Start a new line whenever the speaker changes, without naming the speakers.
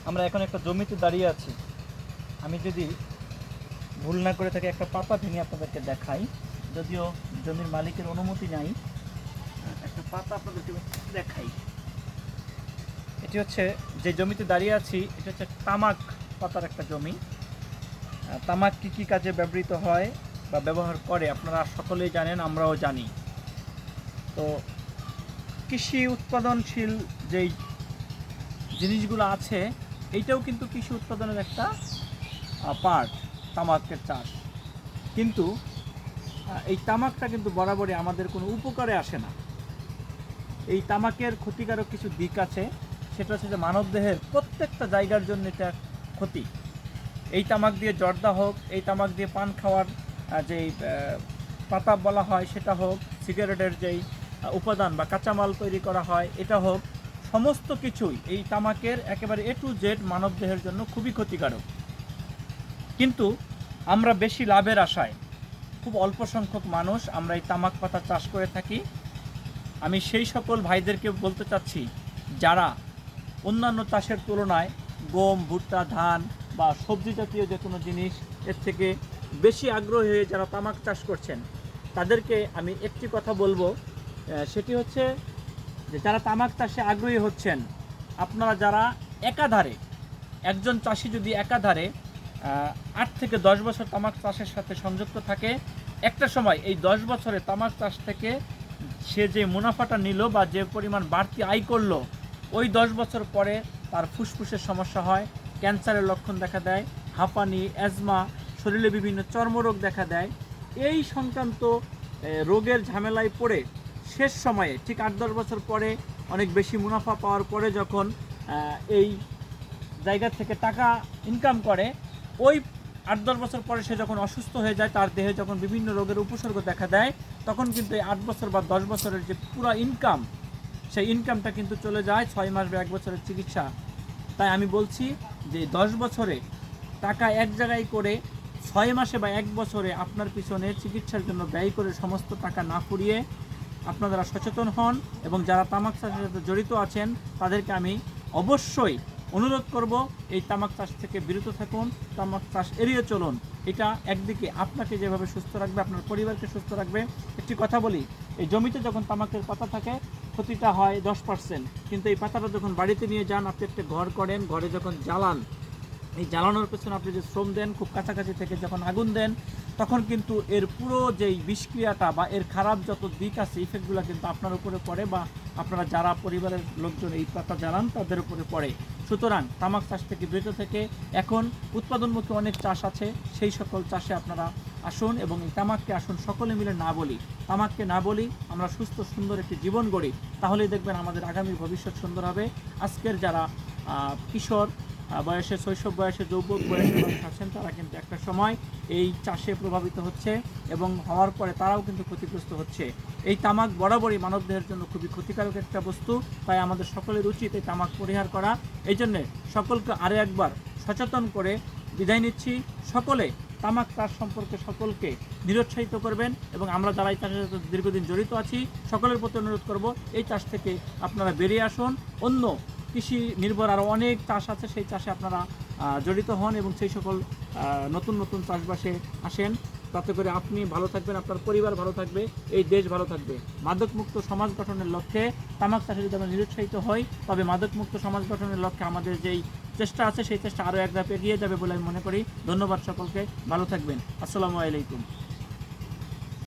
আমরা এখন একটা জমিতে দাঁড়িয়ে আছি। আমি যদি ভুল না করে থাকি একটা পাতা ভেঙে আপনাদেরকে দেখাই, যদিও জমির মালিকের অনুমতি নাই। একটা পাতা আপনাদেরকে দেখাই। এটি হচ্ছে যে জমিতে দাঁড়িয়ে আছি, এটা হচ্ছে তামাক পাতার একটা জমি। তামাক কী কী কাজে ব্যবহৃত হয় বা ব্যবহার করে আপনারা সকলেই জানেন, আমরাও জানি। তো কৃষি উৎপাদনশীল যেই জিনিসগুলো আছে, এইটাও কিন্তু কৃষি উৎপাদনের একটা পার্ট, তামাকের চাষ। কিন্তু এই তামাকটা কিন্তু বরাবরই আমাদের কোনো উপকারে আসে না। এই তামাকের ক্ষতিকারক কিছু দিক আছে, সেটা হচ্ছে যে মানবদেহের প্রত্যেকটা জায়গার জন্য এটা ক্ষতি। এই তামাক দিয়ে জর্দা হোক, এই তামাক দিয়ে পান খাওয়ার যেই পাতা বলা হয় সেটা হোক, সিগারেটের যেই উপাদান বা কাঁচামাল তৈরি করা হয় এটা হোক, সমস্ত কিছুই এই তামাকের একেবারে A to Z মানবদেহের জন্য খুবই ক্ষতিকারক। কিন্তু আমরা বেশি লাভের আশায় খুব অল্প সংখ্যক মানুষ আমরা এই তামাক পাতা চাষ করে থাকি। আমি সেই সকল ভাইদেরকে বলতে চাচ্ছি, যারা অন্যান্য চাষের তুলনায় গম, ভুট্টা, ধান বা সবজি জাতীয় যে কোনো জিনিস এর থেকে বেশি আগ্রহী হয়ে যারা তামাক চাষ করছেন, তাদেরকে আমি একটি কথা বলবো, সেটি হচ্ছে যে যারা তামাক চাষে আগ্রহী হচ্ছেন, আপনারা যারা একাধারে, একজন চাষি যদি একাধারে 8 থেকে 10 বছর তামাক চাষের সাথে সংযুক্ত থাকে, একটা সময় এই 10 বছরে তামাক চাষ থেকে সে যে মুনাফাটা নিল বা যে পরিমাণ বাড়তি আয় করলো, ওই 10 বছর পরে তার ফুসফুসের সমস্যা হয়, ক্যান্সারের লক্ষণ দেখা দেয়, হাঁপানি, অ্যাজমা, শরীরে বিভিন্ন চর্মরোগ দেখা দেয়। এই সংক্রান্ত রোগের ঝামেলায় পড়ে শেষ সময়ে ঠিক 8-10 বছর পরে অনেক বেশি মুনাফা পাওয়ার পরে যখন এই জায়গা থেকে টাকা ইনকাম করে, ওই 8-10 বছর পরে সে যখন অসুস্থ হয়ে যায়, তার দেহে যখন বিভিন্ন রোগের উপসর্গ দেখা দেয়, তখন কিন্তু এই 8 বছর বা 10 বছরের যে পুরো ইনকাম, সেই ইনকামটা কিন্তু চলে যায় 6 মাস বা 1 বছরের চিকিৎসা। তাই আমি বলছি যে 10 বছরে টাকা এক জায়গায় করে 6 মাসে বা 1 বছরে আপনার পিছনে চিকিৎসার জন্য ব্যয় করে সমস্ত টাকা না ফুরিয়ে আপনারা সচেতন হন। এবং যারা তামাক চাষের সাথে জড়িত আছেন, তাদেরকে আমি অবশ্যই অনুরোধ করব, এই তামাক চাষ থেকে বিরত থাকুন, তামাক চাষ এড়িয়ে চলুন। এটা একদিকে আপনাকে যেভাবে সুস্থ রাখবে, আপনার পরিবারকে সুস্থ রাখবে। একটি কথা বলি, এই জমিতে যখন তামাকের পাতা থাকে ক্ষতিটা হয় 10%, কিন্তু এই পাতাটা যখন বাড়িতে নিয়ে যান, আপনি একটা ঘর করেন, ঘরে যখন জ্বালান, এই জ্বালানোর পেছনে আপনি যে শ্রম দেন, খুব কাছাকাছি থেকে যখন আগুন দেন, তখন কিন্তু এর পুরো যেই বিষক্রিয়াটা বা এর খারাপ যত দিক আছে, ইফেক্টগুলো কিন্তু আপনার উপরে পড়ে বা আপনারা যারা পরিবারের লোকজন এই পাতা জ্বালান তাদের উপরে পড়ে। সুতরাং তামাক চাষ থেকে বিরত থেকে এখন উৎপাদনমুখী অনেক চাষ আছে, সেই সকল চাষে আপনারা আসুন এবং এই তামাককে আসুন সকলে মিলে না বলি, তামাককে না বলি, আমরা সুস্থ সুন্দর একটি জীবন গড়ি, তাহলেই দেখবেন আমাদের আগামী ভবিষ্যৎ সুন্দর হবে। আজকের যারা কিশোর বয়সে, শৈশব বয়সে, যৌবক বয়সে মানুষ আছেন, তারা কিন্তু একটা সময় এই চাষে প্রভাবিত হচ্ছে এবং হওয়ার পরে তারাও কিন্তু ক্ষতিগ্রস্ত হচ্ছে। এই তামাক বরাবরই মানবদেহের জন্য খুবই ক্ষতিকারক একটা বস্তু, তাই আমাদের সকলের উচিত এই তামাক পরিহার করা। এই জন্যে সকলকে আরও একবার সচেতন করে বিদায় নিচ্ছি। সকলে তামাক চাষ সম্পর্কে সকলকে নিরুৎসাহিত করবেন এবং আমরা যারা এই চাষের সাথে দীর্ঘদিন জড়িত আছি, সকলের প্রতি অনুরোধ করব, এই চাষ থেকে আপনারা বেরিয়ে আসুন। অন্য কৃষি নির্ভর আরও অনেক চাষ আছে, সেই চাষে আপনারা জড়িত হন এবং সেই সকল নতুন নতুন চাষবাসে আসেন। তাতে করে আপনি ভালো থাকবেন, আপনার পরিবার ভালো থাকবে, এই দেশ ভালো থাকবে। মাদকমুক্ত সমাজ গঠনের লক্ষ্যে তামাক চাষে যদি আমরা নিরুৎসাহিত হই, তবে মাদকমুক্ত সমাজ গঠনের লক্ষ্যে আমাদের যেই চেষ্টা আছে, সেই চেষ্টা আরও এক ধাপ এগিয়ে যাবে বলে আমি মনে করি। ধন্যবাদ সকলকে, ভালো থাকবেন। আসসালামু আলাইকুম।